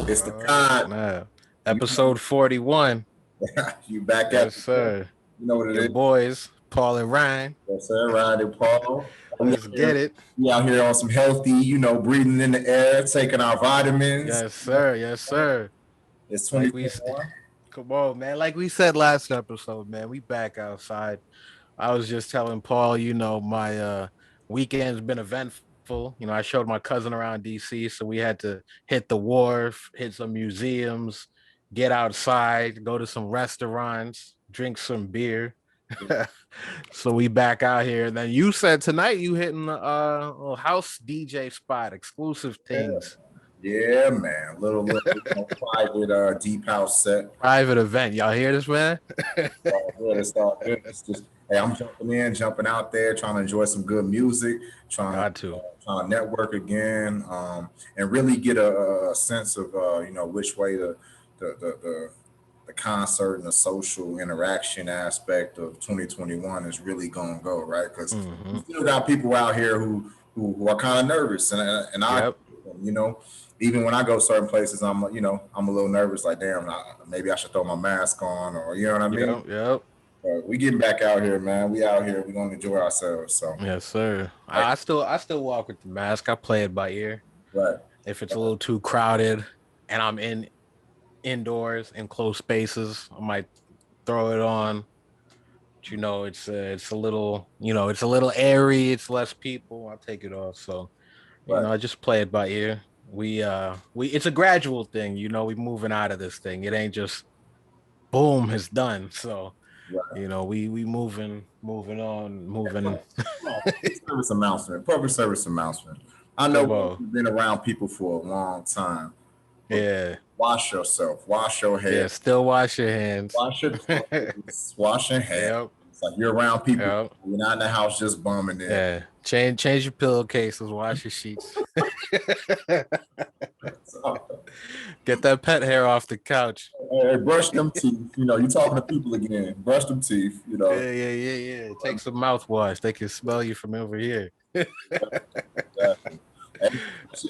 It's the con. Snap. You, Episode 41. you back at Yes, the sir. you know what it Your is. boys, Paul and Ryan. Yes, sir. Ryan and Paul. We out Let's get here. it. We out here on some healthy, breathing in the air, taking our vitamins. Yes, sir. Yes, sir. It's Like we 2021. come on, man. Like we said last episode, man. We back outside. I was just telling Paul, my weekend's been eventful. I showed my cousin around DC, so we had to hit the wharf, hit some museums, get outside, go to some restaurants, drink some beer. So we back out here. And then you said tonight you hitting a little house DJ spot, exclusive Yeah, things, yeah, man. Little private deep house set. private event. Y'all hear this, man? All good. It's all good. It's just hey, I'm jumping in, jumping out there, trying to enjoy some good music, trying to Got to. trying to network again, and really get a sense of which way the concert and the social interaction aspect of 2021 is really going to go, right? Because we Hmm. still got people out here who are kind of nervous, and I, Yep. you know, even when I go certain places, I'm a little nervous, like damn, maybe I should throw my mask on, or you know what I mean. Yep. Yep. But we getting back out here, man. We out here. We gonna enjoy ourselves. So, Yes, sir. hey, I still walk with the mask. I play it by ear. right. If it's a little too crowded and I'm indoors in close spaces, I might throw it on. But, it's a little, it's a little airy. It's less people. I'll take it off. So, Right. I just play it by ear. It's a gradual thing. We moving out of this thing. It ain't just boom, it's done. So, Right. we moving on, moving. Well, public service announcement. Public service announcement. I know Come on. you've been around people for a long time, but Yeah. wash yourself. Wash your Yeah. hair. Still wash your hands. Wash your clothes. Wash your hair. Yep. It's like you're around people. Yep. You're not in the house just bumming it. Yeah. Change your pillowcases, wash your sheets. So, Get that pet hair off the couch. hey, brush them teeth. You talking to people again. Brush them teeth. Yeah, yeah, yeah, yeah. Take some mouthwash. They can smell you from over here. Exactly. And it's,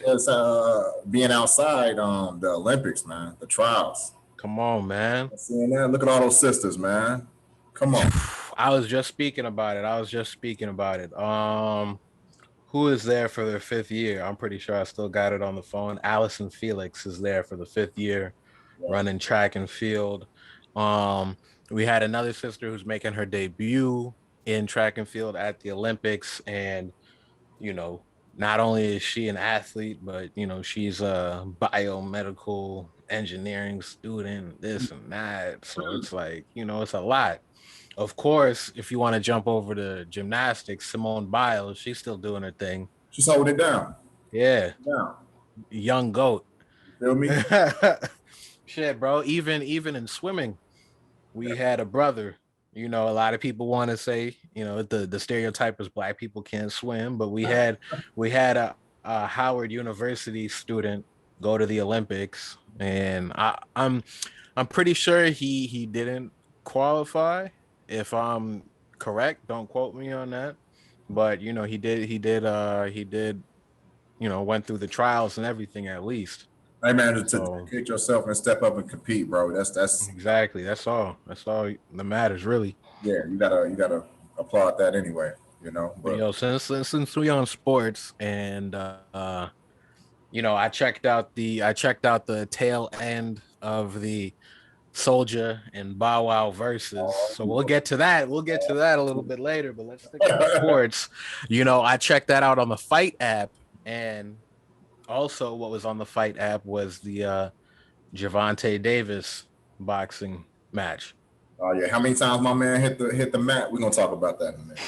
being outside, the Olympics, man, the trials. Come on, man. Seeing that, look at all those sisters, man. Come on. I was just speaking about it. Who is there for their fifth year? I'm pretty sure I still got it on the phone. Allison Felix is there for the fifth year, Yeah. running track and field. Um, we had another sister who's making her debut in track and field at the Olympics, and you know, not only is she an athlete, but she's a biomedical engineering student, this and that. So it's like, it's a lot. Of course, if you want to jump over to gymnastics, Simone Biles, she's still doing her thing. She's holding it down. Yeah, Down. young goat. You feel me? Shit, bro. Even in swimming, we had a brother. A lot of people want to say, the stereotype is black people can't swim, but we had a Howard University student go to the Olympics, and I'm pretty sure he didn't qualify. If I'm correct, don't quote me on that. But he did went through the trials and everything at least. Hey man, to So kick yourself and step up and compete, bro. That's exactly, that's all that matters really. yeah. You gotta applaud that anyway. But But since we on sports, and I checked out the tail end of the Soldier and Bow Wow versus. So we'll get to that. We'll get to that a little bit later. But let's stick on sports. I checked that out on the Fight app, and also what was on the Fight app was the Gervonta Davis boxing match. oh yeah, how many times my man hit the mat? We're gonna talk about that in a minute.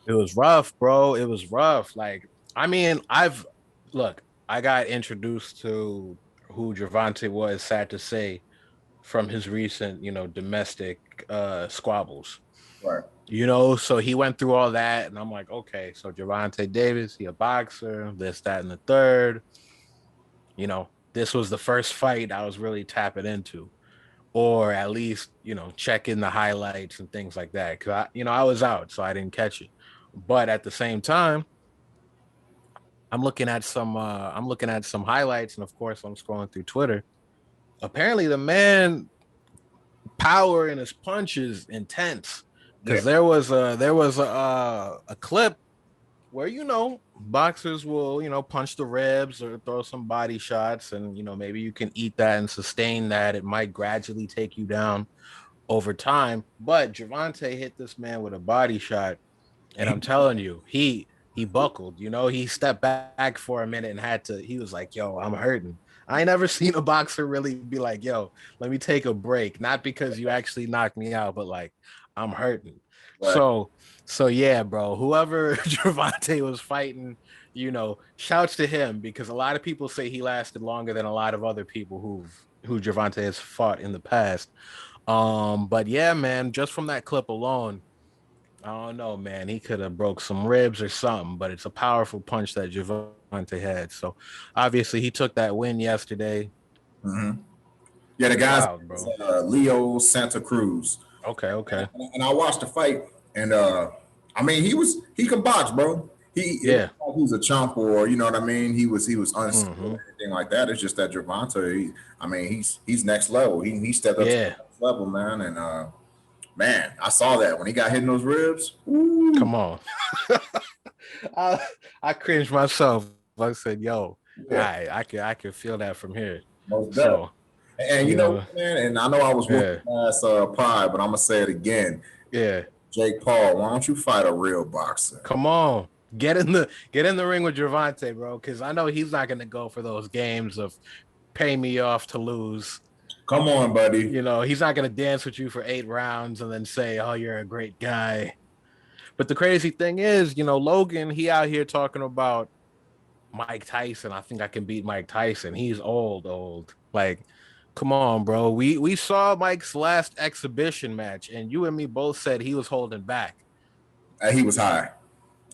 It was rough, bro. It was rough. Like, I mean, I got introduced to who Gervonta was, sad to say, from his recent, domestic squabbles. Right. So he went through all that, and I'm like, okay, so Gervonta Davis, he a boxer, this, that, and the third. This was the first fight I was really tapping into, or at least, checking the highlights and things like that. Cause I was out, so I didn't catch it. But at the same time, I'm looking at some highlights, and of course I'm scrolling through Twitter. Apparently the man power in his punch is intense. Yeah. Because there was a clip where boxers will punch the ribs or throw some body shots, and maybe you can eat that and sustain that. It might gradually take you down over time. But Gervonta hit this man with a body shot, and I'm telling you, he buckled. He stepped back for a minute and had to. He was like, "Yo, I'm hurting." I ain't never seen a boxer really be like, "Yo, let me take a break." Not because you actually knocked me out, but like, I'm hurting. Right. So yeah, bro. Whoever Gervonta was fighting, shouts to him, because a lot of people say he lasted longer than a lot of other people who Gervonta has fought in the past. But yeah, man, just from that clip alone, I don't know, man. He could have broke some ribs or something, but it's a powerful punch that Gervonta had. So obviously he took that win yesterday. Mm-hmm. Yeah, the guy's Wow, bro. Leo Santa Cruz. Okay, okay. And I watched the fight, and I mean, he can box, bro. It Yeah. wasn't like he was a chump, or you know what I mean. He was unskilled Hmm. or anything like that. It's just that Gervonta, I mean, he's next level. He stepped up to the Yeah. next level, man. And man, I saw that when he got hit in those ribs. Woo, Come on. I, I cringed myself. I said, yo, yeah, I can feel that from here. most definitely. So, And you you know, know, man, and I know I was whooping yeah, ass pride, but I'm gonna say it again. yeah. Jake Paul, why don't you fight a real boxer? Come on. Get in the ring with Gervonta, bro. Cause I know he's not gonna go for those games of pay me off to lose. Come on, buddy. He's not going to dance with you for 8 rounds and then say, "Oh, you're a great guy." But the crazy thing is, Logan, he out here talking about Mike Tyson. I think I can beat Mike Tyson. He's old, old. Like, come on, bro. We saw Mike's last exhibition match, and you and me both said he was holding back. He was high.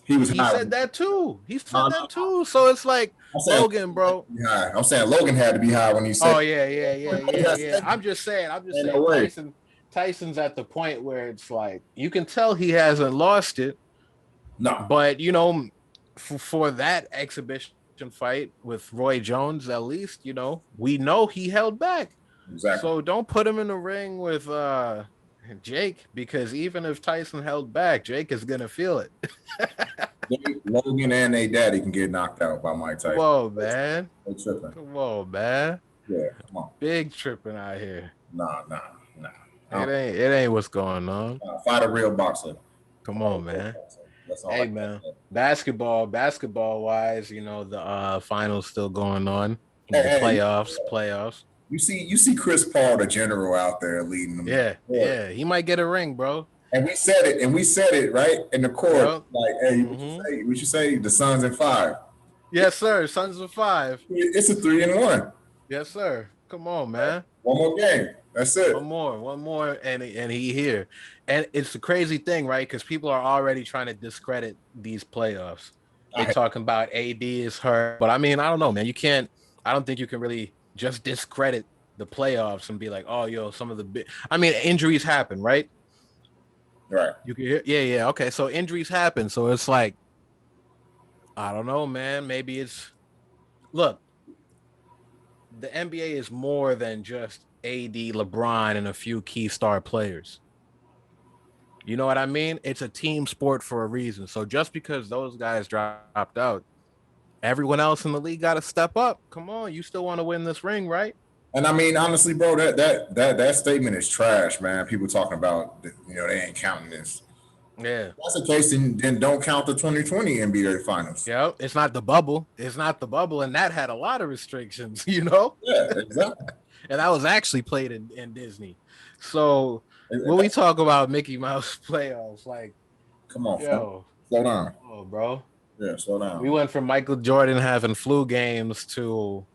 He was He high. said that too. He No, said no, that too. So it's like, I'm saying Logan, bro. high. I'm saying Logan had to be high when he said. Oh yeah, yeah, yeah, yeah, yeah. I'm just saying. Ain't no way. Tyson's at the point where it's like you can tell he hasn't lost it, No, but for that exhibition fight with Roy Jones, at least we know he held back. exactly. So don't put him in the ring with Jake, because even if Tyson held back, Jake is gonna feel it. Logan and a daddy can get knocked out by Mike Come Tyson. on, man. They tripping. Come on, man. Yeah, come on. Big tripping out here. Nah. It ain't what's going on. Fight a real boxer. Come on, man. That's all. Hey man, basketball wise, the finals still going on. The Hey, playoffs. you see Chris Paul, the general, out there leading them. Yeah. He might get a ring, bro. And we said it right in the court. Yep. Like, hey, we should say the Suns in 5. Yes, sir. Suns of 5. It's a 3-1. Yes, sir. Come on, man. One more game. That's it. One more, and he here. And it's the crazy thing, right? Because people are already trying to discredit these playoffs. They're talking about AD is hurt, but I mean, I don't know, man. I don't think you can really just discredit the playoffs and be like, oh, yo, some of the big. I mean, injuries happen, right? Right. You can hear, yeah. Okay, so injuries happen, so it's like, I don't know, man. Maybe look. The NBA is more than just AD, LeBron, and a few key star players. You know what I mean? It's a team sport for a reason. So just because those guys dropped out, everyone else in the league got to step up. Come on, you still want to win this ring, right? And I mean, honestly, bro, that statement is trash, man. People talking about, they ain't counting this. Yeah. If that's the case, then don't count the 2020 NBA Finals. Yeah, it's not the bubble. And that had a lot of restrictions, Yeah, exactly. And that was actually played in Disney. So when we talk about Mickey Mouse playoffs, like, come on, yo, slow down. Oh, bro. Yeah, slow down. We went from Michael Jordan having flu games to,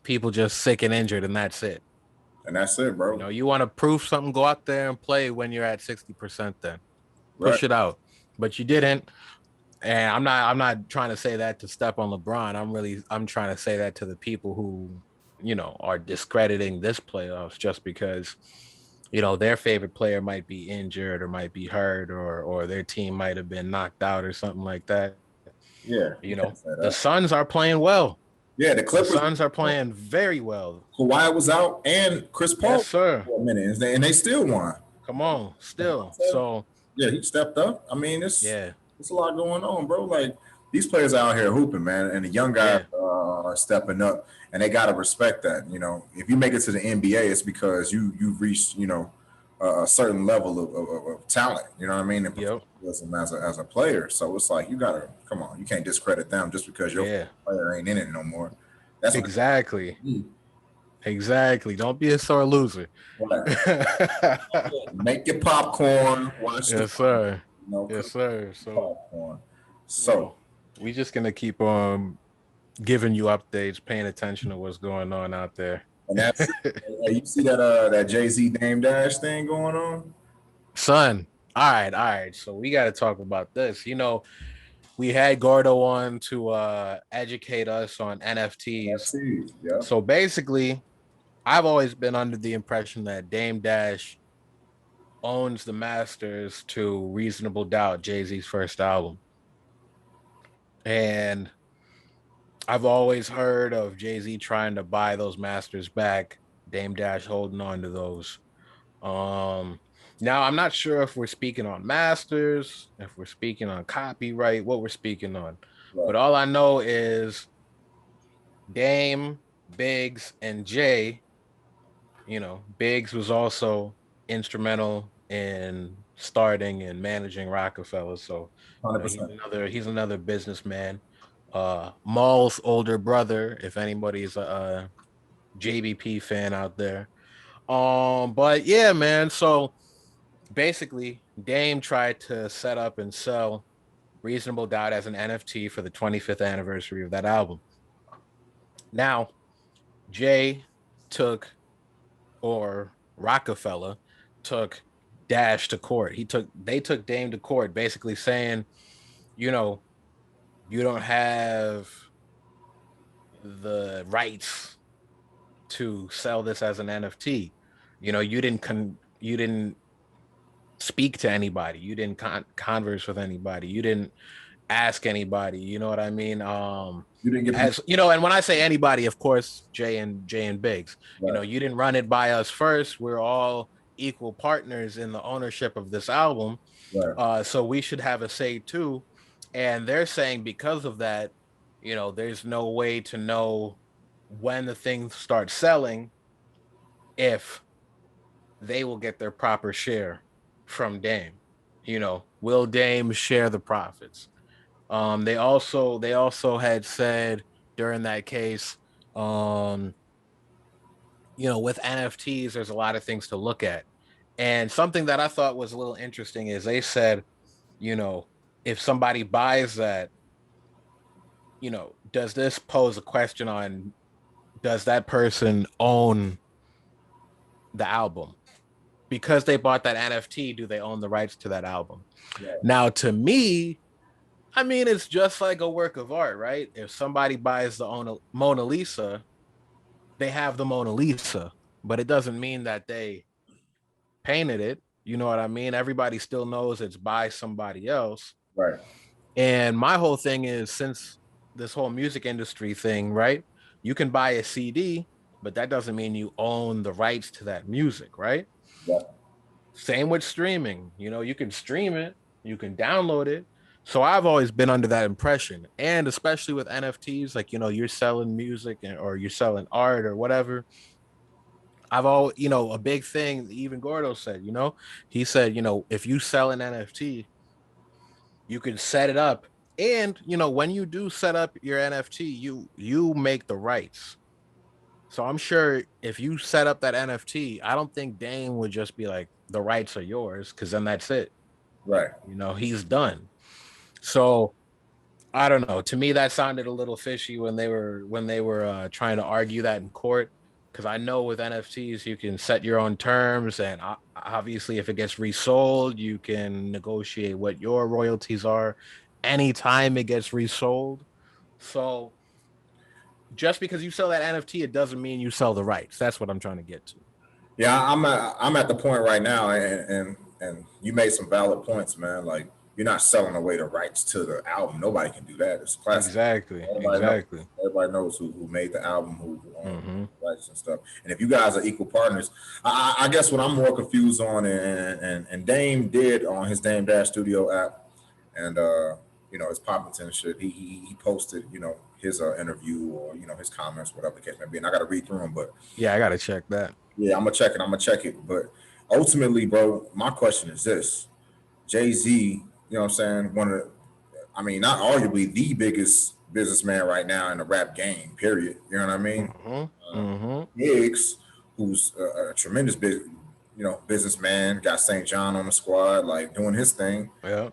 people just sick and injured, and that's it. And that's it, bro. You want to prove something, go out there and play when you're at 60%, then push it out. But you didn't. And I'm not trying to say that to step on LeBron. I'm trying to say that to the people who, are discrediting this playoffs just because, their favorite player might be injured or might be hurt or their team might have been knocked out or something like that. Yeah, You you know, can't say the that. Suns are playing well. Yeah, the The Clippers. Suns are playing very well. Kawhi was out, and Chris Yes, Paul sir. for a minute, and they still won. Come on, still. Devontae, So yeah, he stepped up. I mean, yeah, it's a lot going on, bro. Like these players out here hooping, man, and the young guys yeah, are stepping up, and they gotta respect that. You know, if you make it to the NBA, it's because you've reached a certain level of talent. You know what I mean, and yep, professionalism as a player. So it's like you gotta come on. You can't discredit them just because your yeah. player ain't in it no more. That's what Exactly. Exactly. Don't be a sore loser. right. Make your popcorn, watch the Yes, fight, sir. Yes, cook sir. your So, popcorn. you So know, we just gonna keep giving you updates, paying attention to what's going on out there. and that's hey, you see that that Jay-Z Dame Dash thing going on? Son, all right. So we gotta talk about this. You know, we had Gordo on to educate us on NFTs. NFTs, yeah, So basically, I've always been under the impression that Dame Dash owns the masters to Reasonable Doubt, Jay-Z's first album. And I've always heard of Jay-Z trying to buy those masters back, Dame Dash holding on to those. Um Now I'm not sure if we're speaking on masters, if we're speaking on copyright, what we're speaking on. right, But all I know is Dame, Biggs, and Jay, you know, Biggs was also instrumental in starting and managing Rockefeller. So, you know, 100%. he's another businessman. Maul's older brother, if anybody's a JBP fan out there. But yeah, man. So basically, Dame tried to set up and sell Reasonable Doubt as an NFT for the 25th anniversary of that album. Now, Jay took or Rockefeller took Dash to court. They took Dame to court, basically saying, you know, you don't have the rights to sell this as an NFT. You know, you didn't speak to anybody. You didn't converse with anybody. You didn't ask anybody. You know what I mean? You didn't get As you know, and when I say anybody, of course, Jay and Biggs. You know, right, you didn't run it by us first. We're all equal partners in the ownership of this album, right, so we should have a say too. And they're saying because of that, you know, there's no way to know when the thing starts selling if they will get their proper share from Dame. You know, will Dame share the profits? They also had said during that case, um, you know, with NFTs, there's a lot of things to look at. And something that I thought was a little interesting is they said, you know, if somebody buys that, you know, does this pose a question on does that person own the album? Because they bought that NFT, do they own the rights to that album? right, Now, to me, I mean, it's just like a work of art, right? If somebody buys the Mona Lisa, they have the Mona Lisa, but it doesn't mean that they painted it. You know what I mean? Everybody still knows it's by somebody else. right, And my whole thing is since this whole music industry thing, right? You can buy a CD, but that doesn't mean you own the rights to that music, right? right, Same with streaming. You know, you can stream it, you can download it. So I've always been under that impression. And especially with NFTs, like, you know, you're selling music or you're selling art or whatever. I've all, you know, a big thing, even Gordo said, you know, he said, you know, if you sell an NFT, you can set it up. And, you know, when you do set up your NFT, you make the rights. So I'm sure if you set up that NFT, I don't think Dane would just be like, the rights are yours, because then that's it. right. You know, he's done. So I don't know. To me, that sounded a little fishy when they were trying to argue that in court. Because I know with NFTs you can set your own terms, and obviously, if it gets resold, you can negotiate what your royalties are anytime it gets resold. So just because you sell that NFT, it doesn't mean you sell the rights. That's what I'm trying to get to. Yeah, I'm at the point right now, and you made some valid points, man. Like you're not selling away the rights to the album. Nobody can do that. It's a classic. Exactly. Everybody knows. Exactly. Everybody knows who made the album, who Mm-hmm. rights and stuff. And if you guys are equal partners, I guess what I'm more confused on, and Dame did on his Dame Dash Studio app, and his Poppington and shit. He posted his interview or his comments, whatever the case may be. And I got to read through them, but Yeah, I gotta check that. yeah, I'm gonna check it. But ultimately, bro, my question is this: Jay-Z, you know what I'm saying? Not arguably the biggest businessman right now in the rap game, period. You know what I mean? Mm-hmm. Mm-hmm. Higgs, who's a tremendous businessman, got St. John on the squad, like doing his thing. Yeah.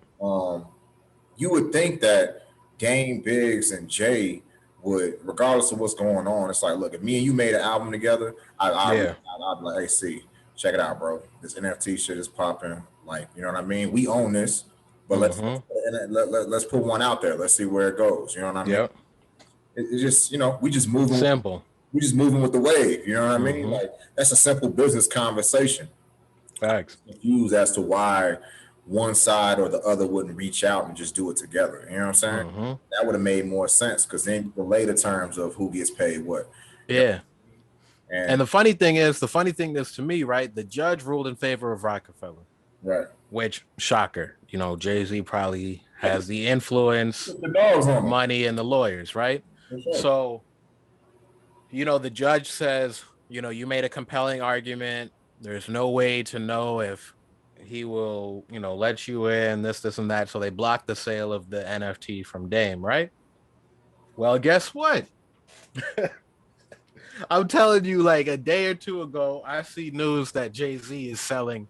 You would think that Dame, Biggs, and Jay would, regardless of what's going on, it's like, look, if me and you made an album together, Yeah. I'd be like, hey, see, check it out, bro. This NFT shit is popping. Like, you know what I mean? We own this, but Mm-hmm. let's put one out there. Let's see where it goes. You know what I mean? Yep. It's just, we just moving. Simple. We just moving with the wave. You know what I mean? Mm-hmm. Like, that's a simple business conversation. Facts. I'm confused as to why one side or the other wouldn't reach out and just do it together. You know what I'm saying? Mm-hmm. That would have made more sense because then you can lay the terms of who gets paid what. Yeah. And And the funny thing is to me, right? The judge ruled in favor of Rockefeller, right. which shocker. Jay-Z probably has the influence, Put the dogs on them. money, and the lawyers, right? For sure. So, the judge says, you made a compelling argument. There's no way to know if he will, let you in, this, and that. So they blocked the sale of the NFT from Dame, right? Well, guess what? I'm telling you, like a day or two ago, I see news that Jay-Z is selling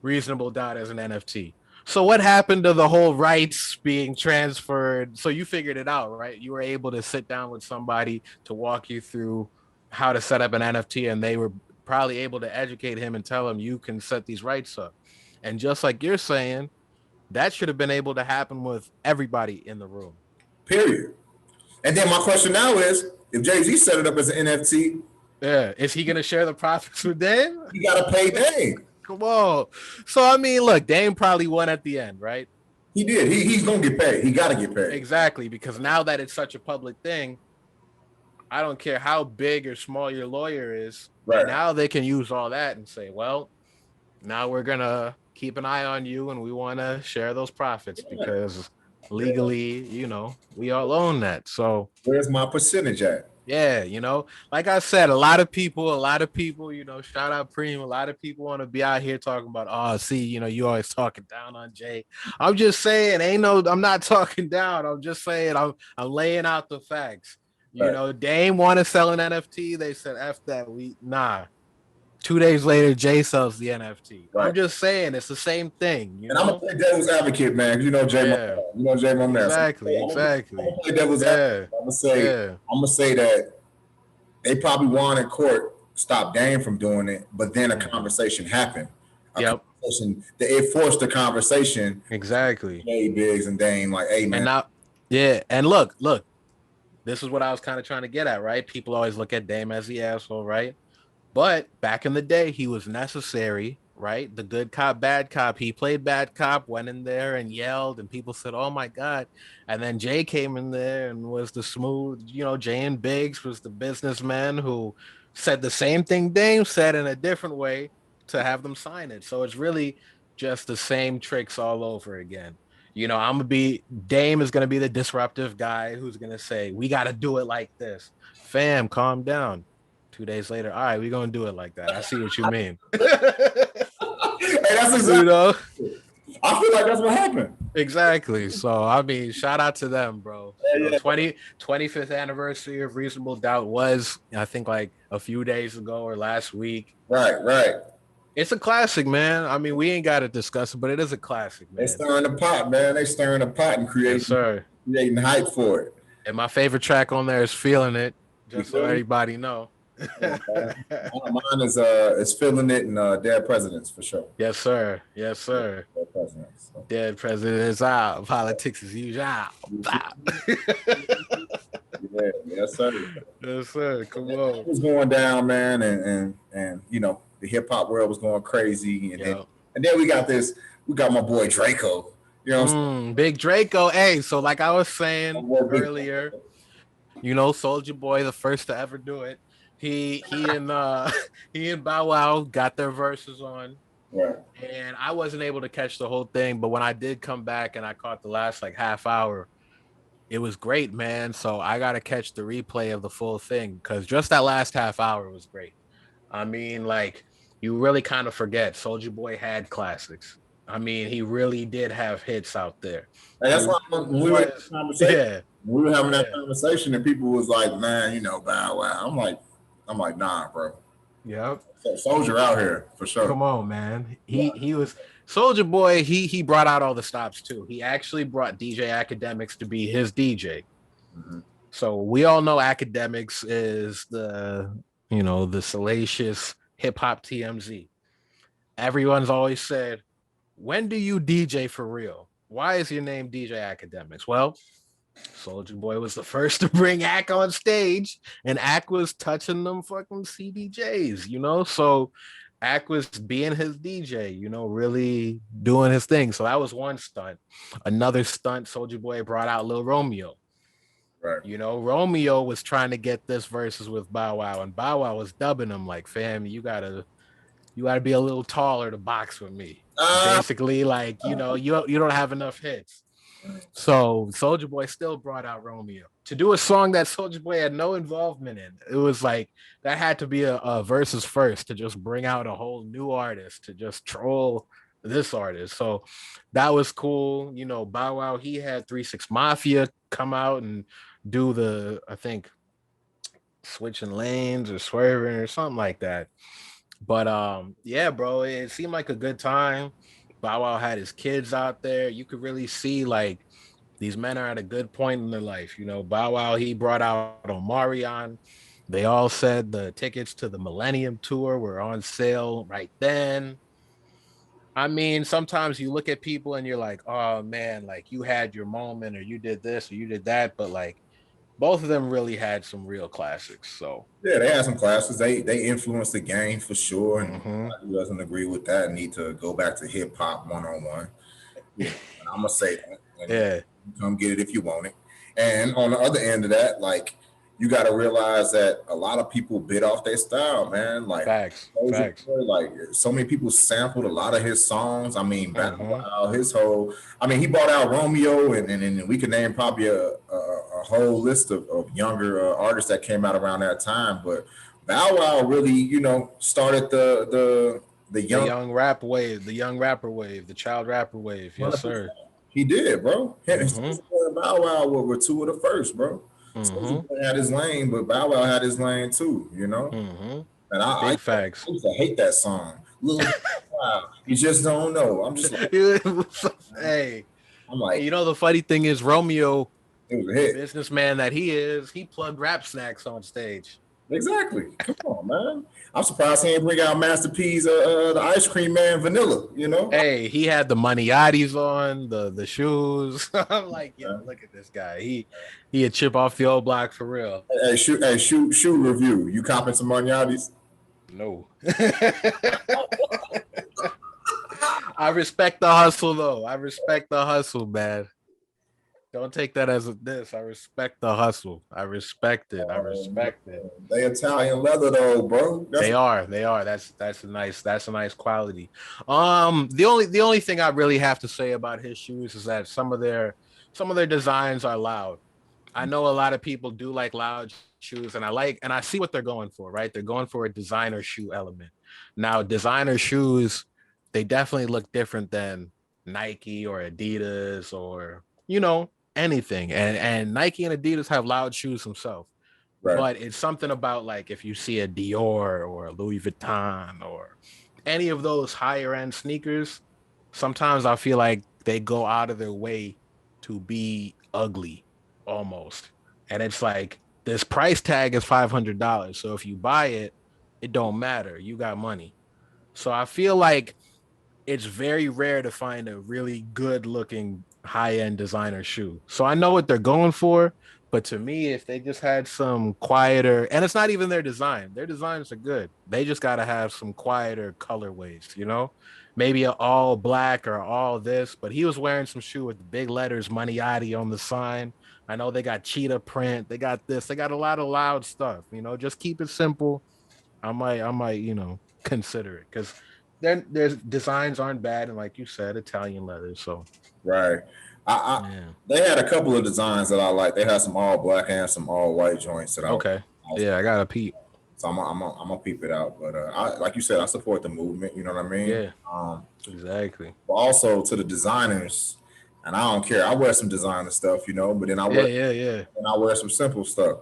Reasonable Doubt as an NFT. So what happened to the whole rights being transferred? So you figured it out, right? You were able to sit down with somebody to walk you through how to set up an NFT, and they were probably able to educate him and tell him you can set these rights up. And just like you're saying, that should have been able to happen with everybody in the room. Period. And then my question now is, if Jay-Z set it up as an NFT, Yeah, is he gonna share the profits with Dame? he gotta pay Dame. Come on. So I mean, look, Dame probably won at the end, right? He did. He's gonna get paid. He gotta get paid. Exactly, because now that it's such a public thing, I don't care how big or small your lawyer is. Right. Now they can use all that and say, well, now we're gonna keep an eye on you and we want to share those profits because legally, we all own that. So where's my percentage at? yeah, like I said, a lot of people, shout out Preem. A lot of people want to be out here talking about, oh, see, you always talking down on Jay. I'm just saying, I'm not talking down. I'm just saying, I'm laying out the facts. Right. Dame want to sell an NFT. They said, F that. 2 days later, Jay sells the NFT. Right. I'm just saying, it's the same thing. And I'm gonna play devil's advocate, man. Jay, Jay, my man. Exactly. I'm gonna play devil's advocate. I'm gonna say that they probably won in court, stop Dame from doing it, but then a conversation happened. It forced a conversation. Exactly. Jay, Biggs, and Dame, like, hey, man. And now, and look, this is what I was kind of trying to get at, right? People always look at Dame as the asshole, right? But back in the day, he was necessary, right? The good cop, bad cop. He played bad cop, went in there and yelled, and people said, oh my God. And then Jay came in there and was the smooth, Jay and Biggs was the businessman who said the same thing Dame said in a different way to have them sign it. So it's really just the same tricks all over again. Dame is going to be the disruptive guy who's going to say, we got to do it like this. Fam, calm down. 2 days later, all right, we're gonna do it like that. I see what you mean. Hey, that's exactly. I feel like that's what happened. Exactly. So I mean, shout out to them, bro. 25th anniversary of Reasonable Doubt was, I think, like a few days ago or last week. Right. It's a classic, man. I mean, we ain't got to discuss it, but it is a classic, man. They stirring the pot, man. They stirring the pot and creating hype for it. And my favorite track on there is "Feeling It," just so everybody know. Mine is Feeling It and Dead Presidents for sure. Yes, sir. Dead Presidents. Dead Presidents out. Politics is usual. Yes, sir. Yes, sir. Come on. It was going down, man, and the hip hop world was going crazy, and then we got my boy Draco. You know what Big Draco. Hey, so like I was saying I'm saying? Big, earlier, you know, Soldier Boy, the first to ever do it. He and he and Bow Wow got their verses on, right. and I wasn't able to catch the whole thing, but when I did come back and I caught the last like half hour, it was great, man. So I gotta catch the replay of the full thing because just that last half hour was great. I mean, like you really kind of forget Soldier Boy had classics. I mean, he really did have hits out there. And He that's why really when we were having was, that conversation, yeah, we were having that yeah, conversation, and people was like, "Man, you know, Bow Wow." I'm like, nah, bro. yeah. So Soldier out here for sure. Come on, man. He was Soldier Boy. He brought out all the stops too. He actually brought DJ Academics to be his DJ. Mm-hmm. So we all know Academics is the salacious hip hop TMZ. Everyone's always said, when do you DJ for real? Why is your name DJ Academics? Well, Soldier Boy was the first to bring Ack on stage, and Ack was touching them fucking CDJs, you know? So Ack was being his DJ, you know, really doing his thing. So that was one stunt. Another stunt, Soldier Boy brought out Lil Romeo. Right. You know, Romeo was trying to get this verses with Bow Wow, and Bow Wow was dubbing him like, "Fam, you gotta be a little taller to box with me." Ah, Basically, like you don't have enough hits. So Soldier Boy still brought out Romeo to do a song that Soldier Boy had no involvement in. It was like that had to be a versus first to just bring out a whole new artist to just troll this artist. So that was cool. You know, Bow Wow, he had 3 6 Mafia come out and do the, I think, switching lanes or swerving or something like that. But yeah, bro, it seemed like a good time. Bow Wow had his kids out there. You could really see like these men are at a good point in their life. You know, Bow Wow, he brought out Omarion. They all said the tickets to the Millennium Tour were on sale right then. I mean, sometimes you look at people and you're like, oh man, like you had your moment or you did this or you did that. But like both of them really had some real classics. So, yeah, they had some classes. They influenced the game for sure, and mhm. anybody who doesn't agree with that need to go back to hip hop 101. You know, and I'm gonna say that, and Yeah, come get it if you want it. And on the other end of that, like you got to realize that a lot of people bit off their style, man. Like facts, Soulja facts. Boy, like so many people sampled a lot of his songs. I mean, Bow Hmm. Wow, his whole. I mean, he brought out Romeo, and we could name probably a whole list of younger artists that came out around that time. But Bow Wow really, you know, started the The young young rap wave, the young rapper wave, the child rapper wave. Yes, 100%. sir. He did, bro. Hmm. Soulja Boy and Bow Wow were two of the first, bro. Soulja Hmm. Boy had his lane, but Bow Wow had his lane too, you know? Hmm. And I Big facts. used to hate that song. Little Wow, you just don't know. Hey, I'm and like, you know the funny thing is Romeo, it was a the hit. businessman that he is, he plugged rap snacks on stage. Exactly. Come on, man. I'm surprised he ain't bring out Master P's the ice cream man vanilla, you know? Hey, he had the Maniatis on, the shoes. I'm like, yo, look at this guy. He a chip off the old block for real. Shoot review. You copping some Marniatis? No. I respect the hustle though. I respect the hustle, man. Don't take that as a diss. I respect the hustle. I respect it. I respect it. They Italian leather though, bro. That's They what are. They are. That's a nice quality. The only thing I really have to say about his shoes is that some of their designs are loud. I know a lot of people do like loud shoes, and I see what they're going for, right? They're going for a designer shoe element. Now, designer shoes, they definitely look different than Nike or Adidas or anything. And Nike and Adidas have loud shoes themselves. right. But it's something about like if you see a Dior or a Louis Vuitton or any of those higher end sneakers, sometimes I feel like they go out of their way to be ugly almost. And it's like this price tag is $500. So if you buy it, it don't matter. You got money. So I feel like it's very rare to find a really good looking high end designer shoe. So I know what they're going for, but to me, if they just had some quieter, and it's not even their designs are good. They just got to have some quieter colorways, you know? maybe a all black or all this, but he was wearing some shoe with the big letters Money Yachty on the sign. I know they got cheetah print, they got this, they got a lot of loud stuff. Just keep it simple. I might, consider it because there's designs aren't bad, and like you said, Italian leather. So Right. I yeah, they had a couple of designs that I like. They had some all black and some all white joints that I was, okay, yeah, I got a peep. so I'm gonna peep it out. But like you said, I support the movement. You know what I mean? Yeah, exactly. But also to the designers, and I don't care. I wear some designer stuff, but then Yeah, yeah, yeah. I wear some simple stuff.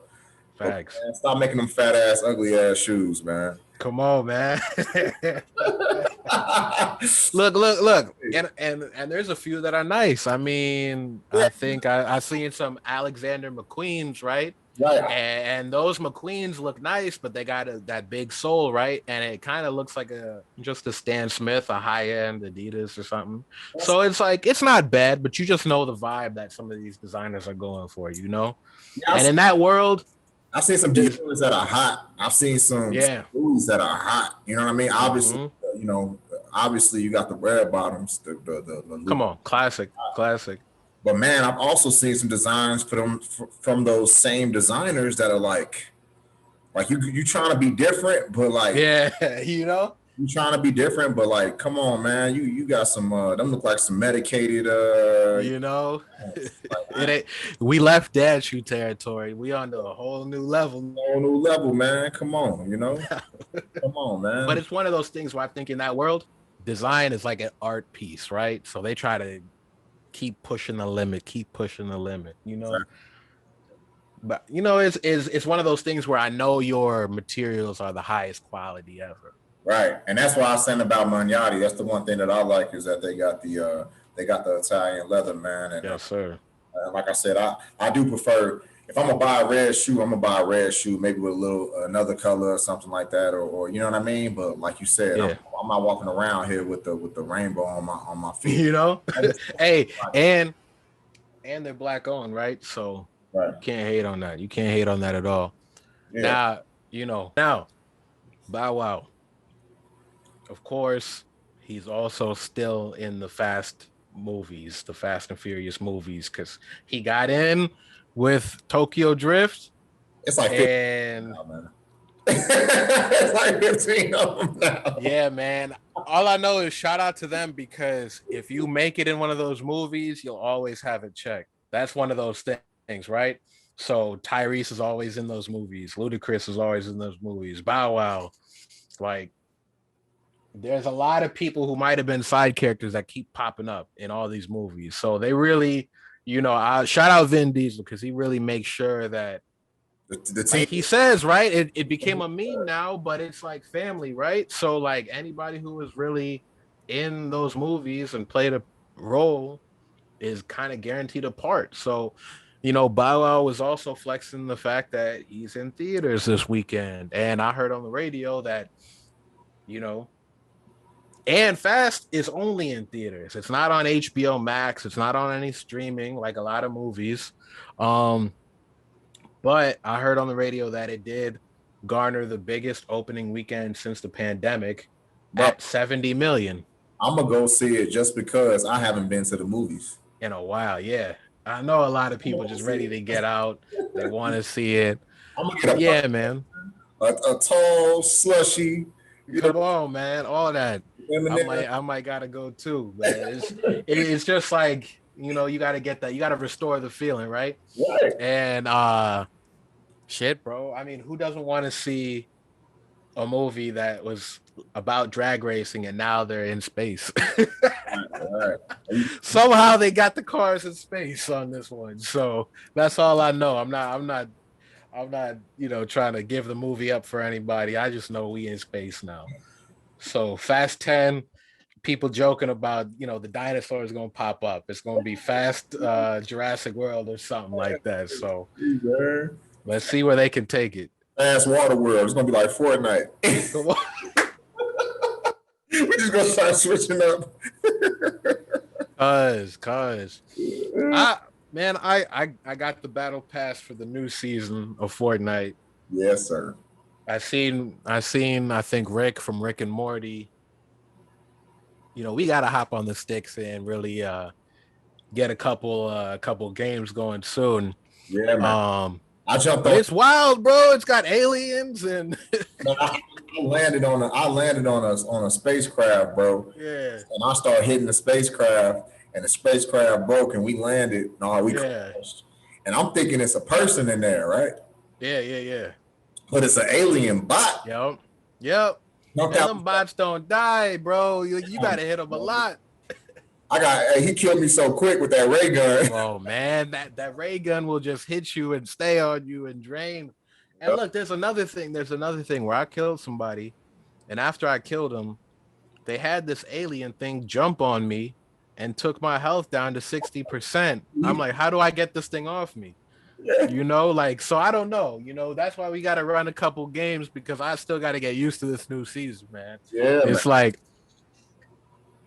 But Facts. man, stop making them fat ass, ugly ass shoes, man. Come on, man. Look, and there's a few that are nice. I mean, Yeah, I think I seen some Alexander McQueen's, right? right. And those McQueens look nice, but they got that big sole, right? And it kind of looks like just a Stan Smith, a high end Adidas or something. So it's like it's not bad, but you just know the vibe that some of these designers are going for. Yeah, And in that world, I've seen some Detroiters that are hot. I've seen some yeah. Louis that are hot. You know what I mean? Obviously, hmm obviously you got the red bottoms, the Come Louis. on, classic. But man, I've also seen some designs from those same designers that are like you trying to be different, but like Yeah, you trying to be different, but like come on, man, you got some them look like some medicated you know, it like ain't. We left dad shoe territory. We on to a whole new level. whole new level, man. Come on, come on, But man. it's one of those things where I think in that world, design is like an art piece, right? So they try to keep pushing the limit, But it's one of those things where I know your materials are the highest quality ever. Right, and that's why I was saying about Magnotti. That's the one thing that I like is that they got the Italian leather, man. And Yes, sir. like I said, I do prefer if I'm gonna buy a red shoe, I'm gonna buy a red shoe, maybe with a little another color or something like that, or you know what I mean. But like you said, Yeah. I'm not walking around here with the rainbow on my feet. You know, hey, and they're black owned, right? So Right. you can't hate on that. You can't hate on that at all. Yeah. Now, Bow Wow, of course, he's also still in the Fast movies, the Fast and Furious movies, because he got in with Tokyo Drift It's like 15 and now, man. It's like 15 of them now. yeah, man. All I know is shout out to them because if you make it in one of those movies, you'll always have it checked. That's one of those things, right? So Tyrese is always in those movies. Ludacris is always in those movies. Bow Wow. Like, there's a lot of people who might have been side characters that keep popping up in all these movies. So they really, shout out Vin Diesel because he really makes sure that, The team. like he says, right? It became a meme now, but it's like family, right? So like anybody who was really in those movies and played a role is kind of guaranteed a part. So, Bow Wow was also flexing the fact that he's in theaters this weekend. And I heard on the radio that, you know, and Fast is only in theaters. It's not on HBO Max. It's not on any streaming like a lot of movies. But I heard on the radio that it did garner the biggest opening weekend since the pandemic at 70 million. I'm gonna go see it just because I haven't been to the movies in a while. Yeah. I know a lot of people just ready to get out. They want to see it. I'm gonna get man. A tall, slushy. Come on, man. All that. I might gotta go too, man. It's just like, you gotta get that. You gotta restore the feeling, right? Right. And shit, bro. I mean, who doesn't want to see a movie that was about drag racing and now they're in space? Right. Somehow they got the cars in space on this one. So that's all I know. I'm not trying to give the movie up for anybody. I just know we in space now. So Fast 10, people joking about, the dinosaurs going to pop up. It's going to be Fast Jurassic World or something like that. So let's see where they can take it. Fast Water World. It's going to be like Fortnite. We're just going to start switching up. Cause I got the battle pass for the new season of Fortnite. Yes, sir. I think Rick from Rick and Morty we gotta hop on the sticks and really get a couple games going soon. Yeah, man. Um, I jumped but on. it's wild, bro. It's got aliens and Man, I landed on a spacecraft, bro, yeah, and I started hitting the spacecraft, and the spacecraft broke, and we landed. No, we yeah, crashed, and I'm thinking it's a person in there, right? yeah. But it's an alien bot. Yep. Yep. Jumped And out. them bots don't die, bro. You gotta hit them a lot. He killed me so quick with that ray gun. Come on, man. That ray gun will just hit you and stay on you and drain. And look, there's another thing. There's another thing where I killed somebody, and after I killed him, they had this alien thing jump on me and took my health down to 60%. I'm like, how do I get this thing off me? Yeah, Like, so I don't know. That's why we got to run a couple games because I still got to get used to this new season, man. yeah, man. It's like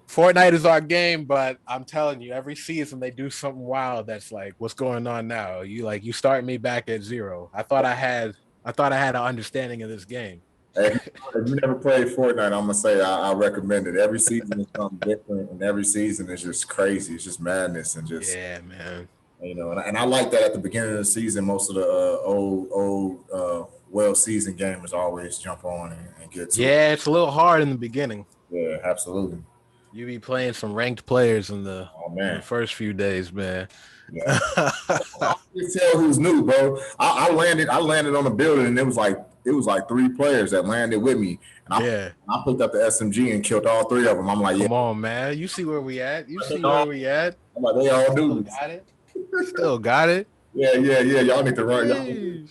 Fortnite is our game, but I'm telling you, every season they do something wild that's like, what's going on now? You start me back at zero. I thought I had an understanding of this game. Hey, if you never played Fortnite, I'm gonna say I recommend it. Every season is something different, and every season is just crazy. It's just madness, and just Yeah, man. and I like that at the beginning of the season. Most of the old well seasoned gamers always jump on and get to it. Yeah, it's a little hard in the beginning. Yeah, absolutely. You be playing some ranked players in the Oh in the man, first few days, man. yeah. You tell who's new, bro. I landed on a building, and it was like three players that landed with me, and Yeah. I picked up the SMG and killed all three of them. I'm like, yeah, Come on, man. You see where we at? You they see all, where we at? I'm like they all Still dudes. got it. Still got it. Yeah. Y'all need to run. Y'all need Jeez.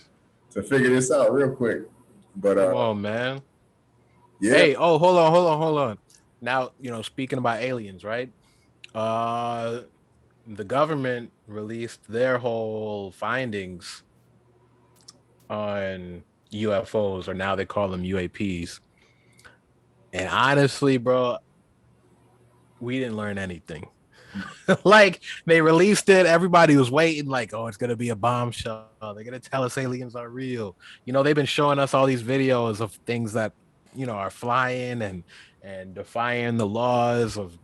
to figure this out real quick. But Come on, man. yeah, Hey, oh, hold on. Now, speaking about aliens, right? Uh the government released their whole findings on UFOs, or now they call them UAPs. And honestly, bro, we didn't learn anything. Like they released it, everybody was waiting, like, oh, it's gonna be a bombshell. They're gonna tell us aliens are real. They've been showing us all these videos of things that are flying and defying the laws of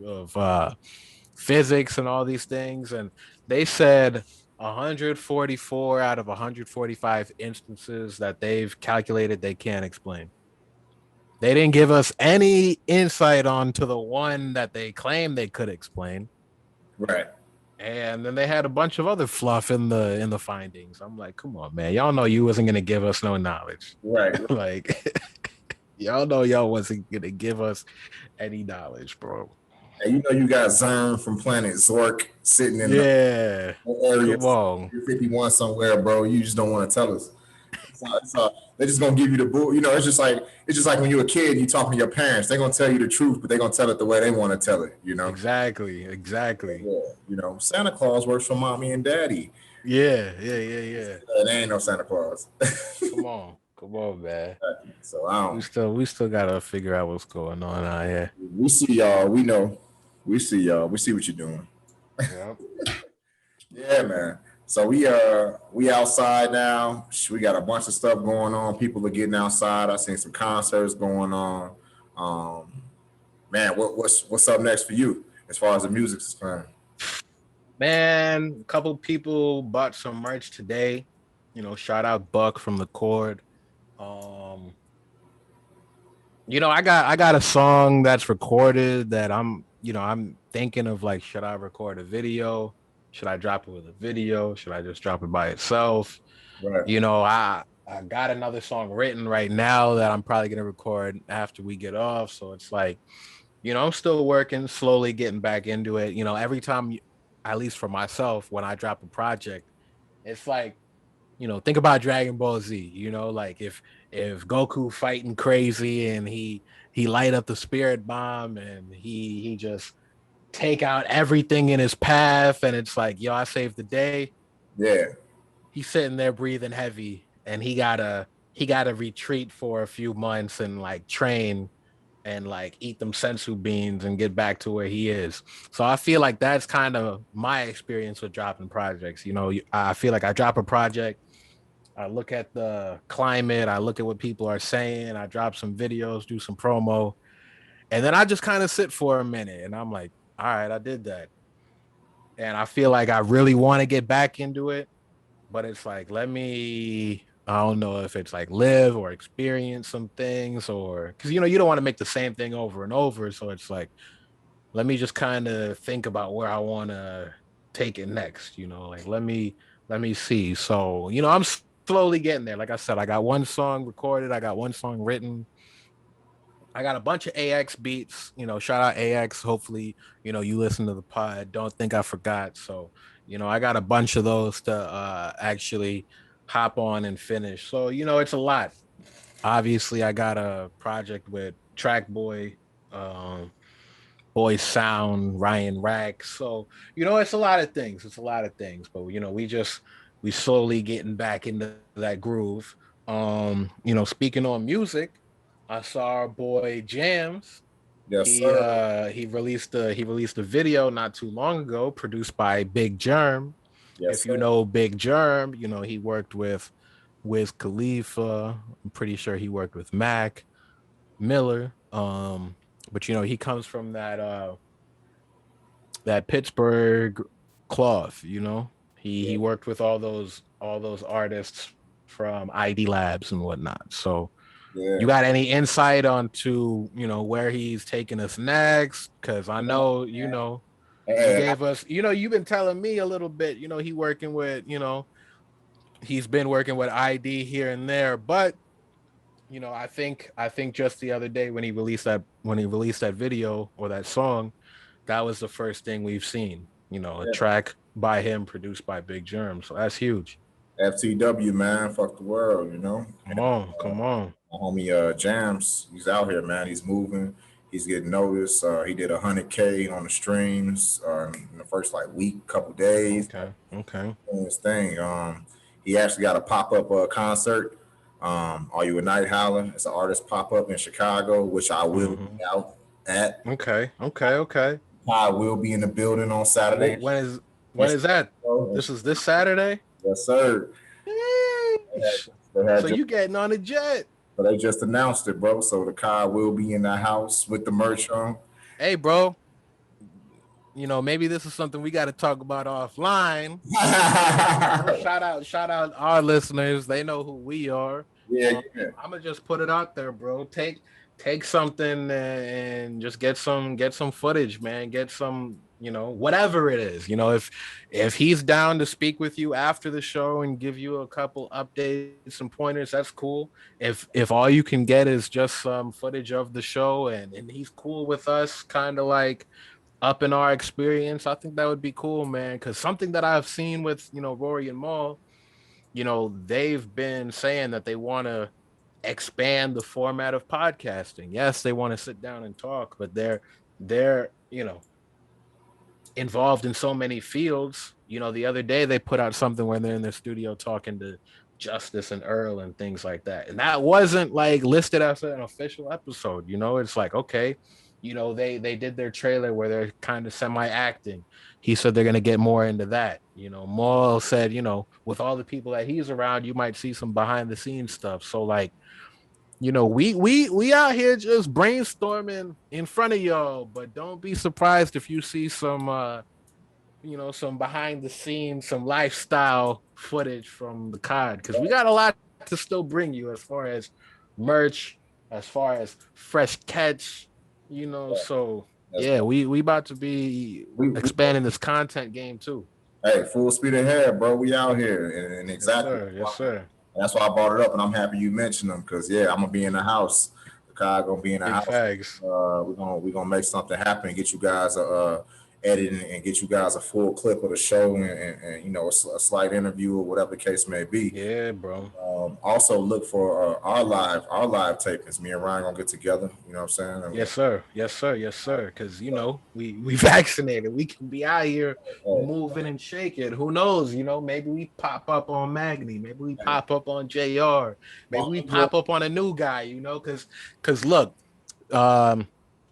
physics and all these things. And they said 144 out of 145 instances that they've calculated they can't explain. They didn't give us any insight onto the one that they claimed they could explain. right, And then they had a bunch of other fluff in the findings. I'm like, come on, man. Y'all know you wasn't gonna give us no knowledge. right. Like y'all know y'all wasn't gonna give us any knowledge, bro. And you got Zern from Planet Zork sitting in the Yeah. area Come on. 51 somewhere, bro. You just don't want to tell us. They're just gonna give you the bull. It's just like when you're a kid, you talking to your parents. They're gonna tell you the truth, but they're gonna tell it the way they want to tell it. Exactly. Yeah. Santa Claus works for mommy and daddy. Yeah. There ain't no Santa Claus. Come on, man. So I We don't. still we still gotta figure out what's going on out here. We see y'all. We know. We see y'all. We see what you're doing. Yep. Yeah, man. So we outside now. We got a bunch of stuff going on. People are getting outside. I seen some concerts going on. Um, man, what's up next for you as far as the music is concerned? Man, a couple people bought some merch today. Shout out Buck from the Chord. Um, I got a song that's recorded that I'm thinking of, like, should I record a video? Should I drop it with a video? Should I just drop it by itself? Right. I got another song written right now that I'm probably gonna record after we get off. So it's like, I'm still working, slowly getting back into it. Every time, at least for myself, when I drop a project, it's like, think about Dragon Ball Z. Like if Goku fighting crazy and he light up the spirit bomb and he just take out everything in his path, and it's like, yo, I saved the day. Yeah. He's sitting there breathing heavy, and he gotta retreat for a few months and, like, train and, like, eat them sensu beans and get back to where he is. So I feel like that's kind of my experience with dropping projects. I feel like I drop a project, I look at the climate, I look at what people are saying, I drop some videos, do some promo, And then I just kind of sit for a minute and I'm like, all right, I did that. And I feel like I really want to get back into it, but it's like, let me, I don't know if it's like live or experience some things, or because you don't want to make the same thing over and over. So it's like, let me just kind of think about where I want to take it next, like let me see. So, I'm slowly getting there. Like I said, I got one song recorded, I got one song written. I got a bunch of AX beats, shout out AX. Hopefully, you listen to the pod. Don't think I forgot. So, I got a bunch of those to actually hop on and finish. So, it's a lot. Obviously, I got a project with Track Boy, um, Boy Sound, Ryan Rack. So, it's a lot of things. It's a lot of things. But we slowly getting back into that groove. Speaking on music, I saw our boy Jams. Yes, He sir. released a video not too long ago, produced by Big Germ. Yes, If you sir. know Big Germ, he worked with Wiz Khalifa. I'm pretty sure he worked with Mac Miller. But he comes from that Pittsburgh cloth. He Yeah, worked with all those artists from ID Labs and whatnot. So you yeah. got any insight onto where he's taking us next? Because I know you And gave us you've been telling me a little bit. He's been working with ID here and there, but I think just the other day when he released that video or that song, that was the first thing we've seen. A yeah, track by him produced by Big Germ. So that's huge. FTW, man, fuck the world, Come on, come on. My homie Jams, he's out here, man. He's moving. He's getting noticed. He did 100K on the streams in the first like week, couple days. Okay, okay. Doing his thing. He actually got a pop up concert. Are You a Night Howler? It's an artist pop up in Chicago, which I will be Hmm. out at. Okay, okay, okay. I will be in the building on Saturday. When is that? This is this Saturday. Yes, sir. Yeesh. They had So just you getting on a jet? So they just announced it, bro. So the car will be in the house with the merch on. Hey, bro. Maybe this is something we got to talk about offline. yeah, Shout out our listeners. They know who we are. yeah, I'm gonna just put it out there, bro. Take something and just get some footage, man. Get some, whatever it is. If he's down to speak with you after the show and give you a couple updates, some pointers, that's cool. If all you can get is just some footage of the show and he's cool with us, kind of like up in our experience, I think that would be cool, man. Because something that I've seen with Rory and Maul, they've been saying that they want to expand the format of podcasting. Yes, they want to sit down and talk, but they're involved in so many fields. The other day they put out something where they're in their studio talking to Justice and Earl and things like that. And that wasn't like listed as an official episode. It's like, okay, they did their trailer where they're kind of semi-acting. He said they're gonna get more into that. Maul said, with all the people that he's around, you might see some behind the scenes stuff. So like, we out here just brainstorming in front of y'all, but don't be surprised if you see some behind the scenes, some lifestyle footage from the COD, because we got a lot to still bring you as far as merch, as far as fresh catch, so that's yeah, we about to be we expanding this content game too. hey, full speed ahead, bro. We out here, and Yes, exactly. sir. Yes, sir. That's why I brought it up, and I'm happy you mentioned them because yeah, I'm gonna be in the house. The car gonna be in the Big house. fags. We're gonna make something happen and get you guys a edit and get you guys a full clip of the show and a slight interview or whatever the case may be. Yeah, bro. Also look for our live tapings. Me and Ryan gonna get together. You know what I'm saying? And Yes, sir. Yes, sir. Yes, sir. Because we vaccinated. We can be out here moving and shaking. Who knows? Maybe we pop up on Magni. Maybe we pop up on JR. Maybe we pop up on a new guy. Because look, um,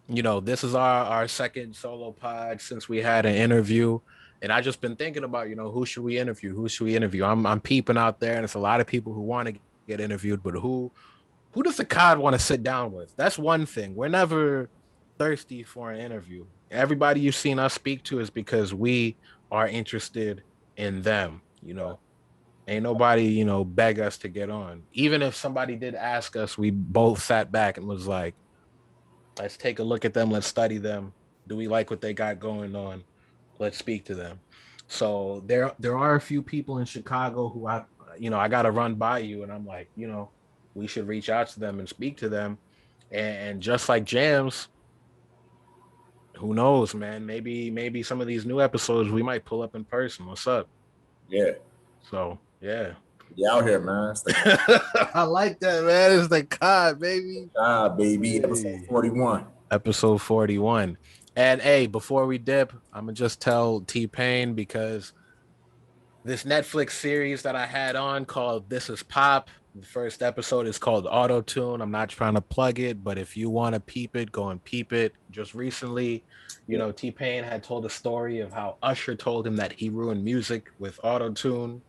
this is our second solo pod since we had an interview. And I just been thinking about, who should we interview? Who should we interview? I'm peeping out there, and it's a lot of people who want to get interviewed, but who does the COD want to sit down with? That's one thing. We're never thirsty for an interview. Everybody you've seen us speak to is because we are interested in them. Ain't nobody, beg us to get on. Even if somebody did ask us, we both sat back and was like, let's take a look at them. Let's study them. Do we like what they got going on? Let's speak to them. So there are a few people in Chicago who I got to run by you, and I'm like, we should reach out to them and speak to them. And just like Jams, who knows, man? Maybe some of these new episodes we might pull up in person. What's up? Yeah. So yeah. You out here, man. It's I like that, man. It's the COD, baby. baby. Episode Hey. 41. Episode 41. And hey, before we dip, I'm gonna just tell T-Pain because this Netflix series that I had on called This Is Pop. The first episode is called Auto Tune. I'm not trying to plug it, but if you want to peep it, go and peep it. Just recently, T-Pain had told a story of how Usher told him that he ruined music with Auto Tune.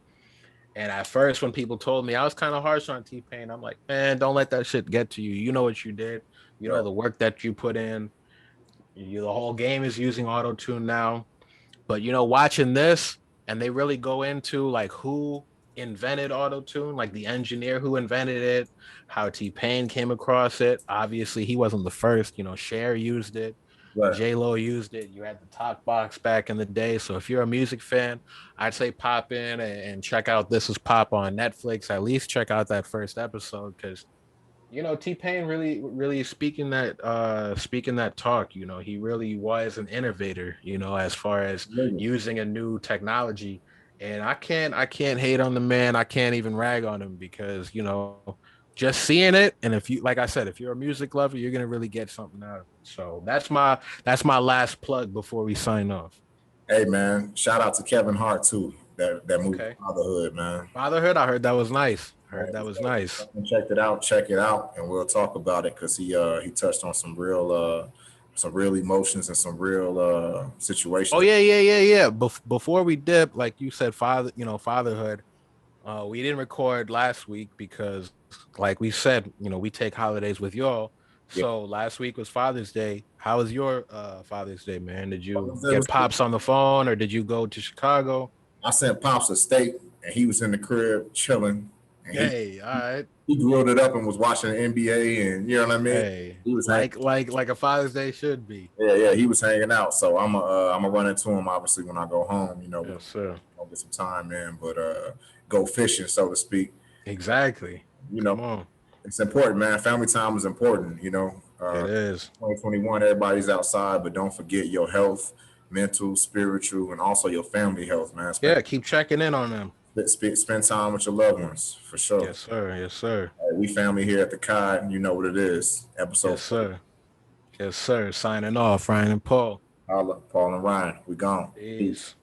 And at first, when people told me, I was kind of harsh on T-Pain. I'm like, man, don't let that shit get to you. You know what you did. You know the work that you put in. The whole game is using Auto Tune now. But watching this, and they really go into like who invented Auto Tune, like the engineer who invented it, how T-Pain came across it. Obviously, he wasn't the first. Cher used it. Right. J-Lo used it. You had the talk box back in the day. So if you're a music fan, I'd say pop in and check out This Is Pop on Netflix. At least check out that first episode because T-Pain really speaking that talk. He really was an innovator, as far as using a new technology. And I can't hate on the man. I can't even rag on him because, just seeing it, and if you, like I said, if you're a music lover, you're gonna really get something out of it. So that's my last plug before we sign off. Hey, man. Shout out to Kevin Hart, too. That movie, Okay. Fatherhood, man. Fatherhood, I heard that was nice. Nice. Check it out, and we'll talk about it because he touched on some real emotions and some real Oh situations. yeah. Before we dip, like you said, fatherhood. We didn't record last week because, like we said, we take holidays with y'all. Yeah. So last week was Father's Day. How was your Father's Day, man? Did you It get was pops on the phone or did you go to Chicago? I sent Pops a steak, and he was in the crib chilling. And Hey, all right. he grilled it up and was watching the NBA, and you know what I mean. Hey, He was like a Father's Day should be. yeah. He was hanging out, so I'm gonna run into him obviously when I go home. Yes, sir. I'll get some time in, but go fishing, so to speak. Exactly. You Come know, on. it's important, man. Family time is important. It is. 2021, everybody's outside, but don't forget your health, mental, spiritual, and also your family health, man. Yeah, keep checking in on them. Spend time with your loved ones for sure. Yes, sir. Yes, sir. We family here at the COD. You know what it is. Episode. Yes, sir. Yes, sir. Signing off, Ryan and Paul. Paul and Ryan. We gone. Peace.